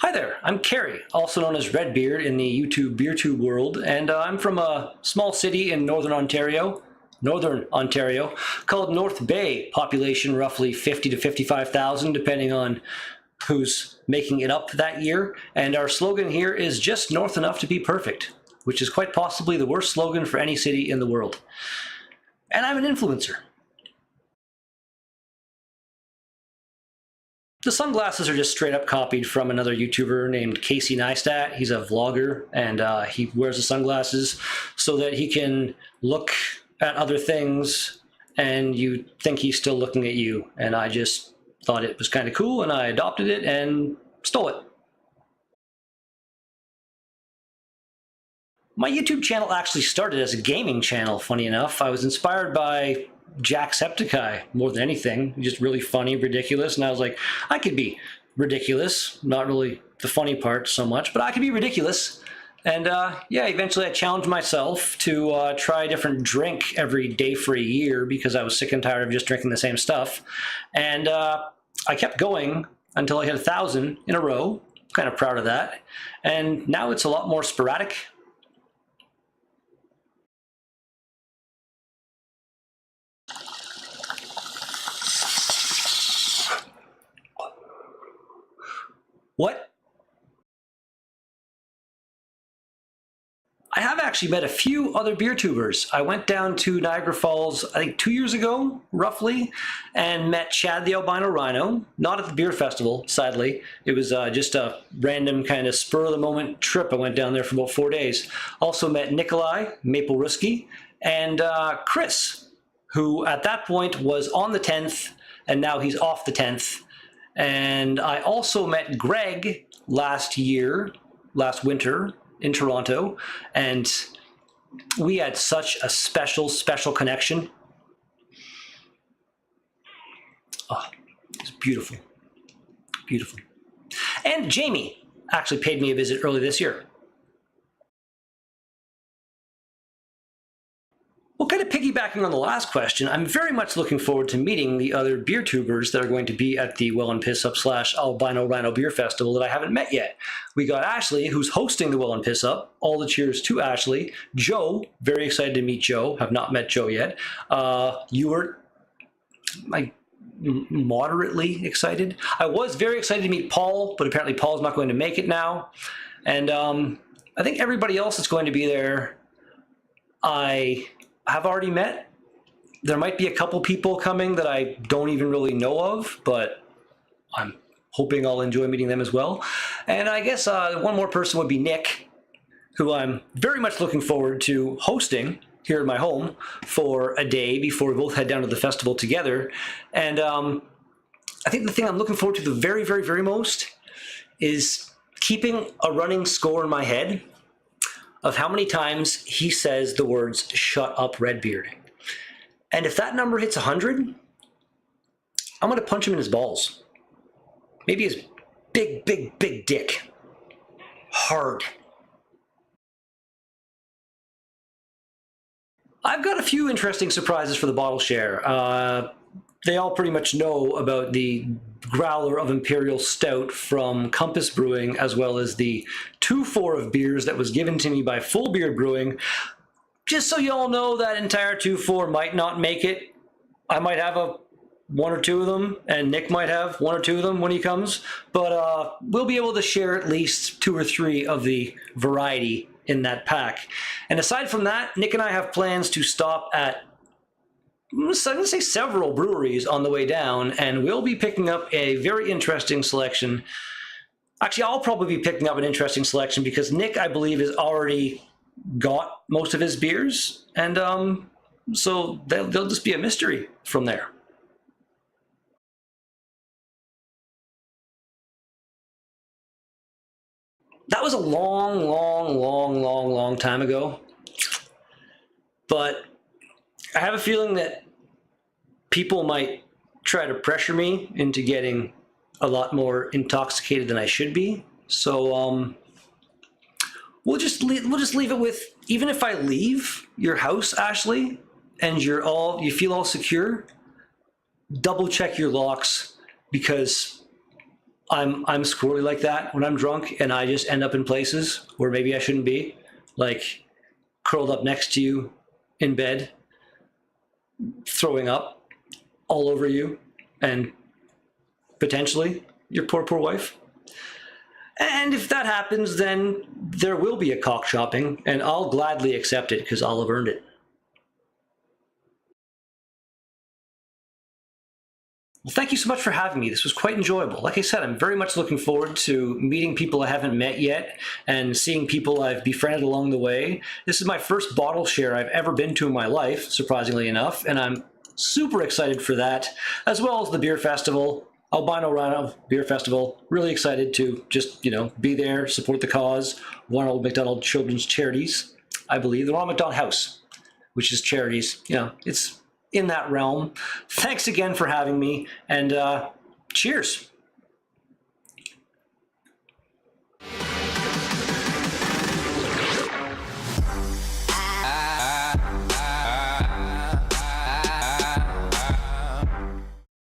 Hi there, I'm Carrie, also known as Redbeard in the YouTube Beertube world, and I'm from a small city in northern Ontario, called North Bay, population roughly 50 to 55,000, depending on who's making it up that year, and our slogan here is just north enough to be perfect, which is quite possibly the worst slogan for any city in the world. And I'm an influencer. The sunglasses are just straight up copied from another YouTuber named Casey Neistat. He's a vlogger, and he wears the sunglasses so that he can look at other things and you think he's still looking at you. And I just thought it was kind of cool, and I adopted it and stole it. My YouTube channel actually started as a gaming channel, funny enough. I was inspired by Jacksepticeye more than anything. Just really funny, ridiculous, and I was like, I could be ridiculous. Not really the funny part so much, but I could be ridiculous. And yeah, eventually I challenged myself to try a different drink every day for a year because I was sick and tired of just drinking the same stuff. And I kept going until I hit 1,000 in a row. Kind of proud of that. And now it's a lot more sporadic. What? I have actually met a few other beer tubers. I went down to Niagara Falls, I think 2 years ago, roughly, and met Chad the Albino Rhino, not at the beer festival, sadly. It was just a random kind of spur-of-the-moment trip. I went down there for about 4 days. Also met Nikolai, Maple Risky, and Chris, who at that point was on the 10th, and now he's off the 10th. And I also met Greg last winter in Toronto, and we had such a special connection. Oh, it's beautiful, beautiful. And Jamie actually paid me a visit early this year. Well, kind of piggybacking on the last question, I'm very much looking forward to meeting the other beer tubers that are going to be at the Welland Pissup / Albino Rhino Beer Festival that I haven't met yet. We got Ashley, who's hosting the Welland Pissup. All the cheers to Ashley. Joe, very excited to meet Joe. Have not met Joe yet. You were like moderately excited. I was very excited to meet Paul, but apparently Paul's not going to make it now. And I think everybody else that's going to be there, I have already met. There might be a couple people coming that I don't even really know of, but I'm hoping I'll enjoy meeting them as well. And I guess one more person would be Nick, who I'm very much looking forward to hosting here at my home for a day before we both head down to the festival together. And I think the thing I'm looking forward to the very most is keeping a running score in my head of how many times he says the words, "Shut up, Redbeard." And if that number hits 100, I'm going to punch him in his balls. Maybe his big dick. Hard. I've got a few interesting surprises for the bottle share. They all pretty much know about the growler of Imperial Stout from Compass Brewing, as well as the 2-4 of beers that was given to me by Full Beard Brewing. Just so you all know, that entire 2-4 might not make it. I might have one or two of them, and Nick might have one or two of them when he comes, but we'll be able to share at least 2 or 3 of the variety in that pack. And aside from that, Nick and I have plans to stop at, I'm going to say, several breweries on the way down, and we'll be picking up a very interesting selection. Actually, I'll probably be picking up an interesting selection because Nick, I believe, has already got most of his beers, and so they'll just be a mystery from there. That was a long time ago, but I have a feeling that people might try to pressure me into getting a lot more intoxicated than I should be. So we'll just leave it with, even if I leave your house, Ashley, and you feel all secure, double check your locks, because I'm squirrely like that when I'm drunk, and I just end up in places where maybe I shouldn't be, like curled up next to you in bed, throwing up all over you, and potentially your poor wife. And if that happens, then there will be a cock chopping, and I'll gladly accept it because I'll have earned it. Well, thank you so much for having me. This was quite enjoyable. Like I said, I'm very much looking forward to meeting people I haven't met yet and seeing people I've befriended along the way. This is my first bottle share I've ever been to in my life, surprisingly enough, and I'm super excited for that, as well as the beer festival, Albino Rhino Beer Festival. Really excited to just, be there, support the cause. Ronald McDonald Children's Charities, I believe. The Ronald McDonald House, which is charities. It's in that realm. Thanks again for having me, and cheers.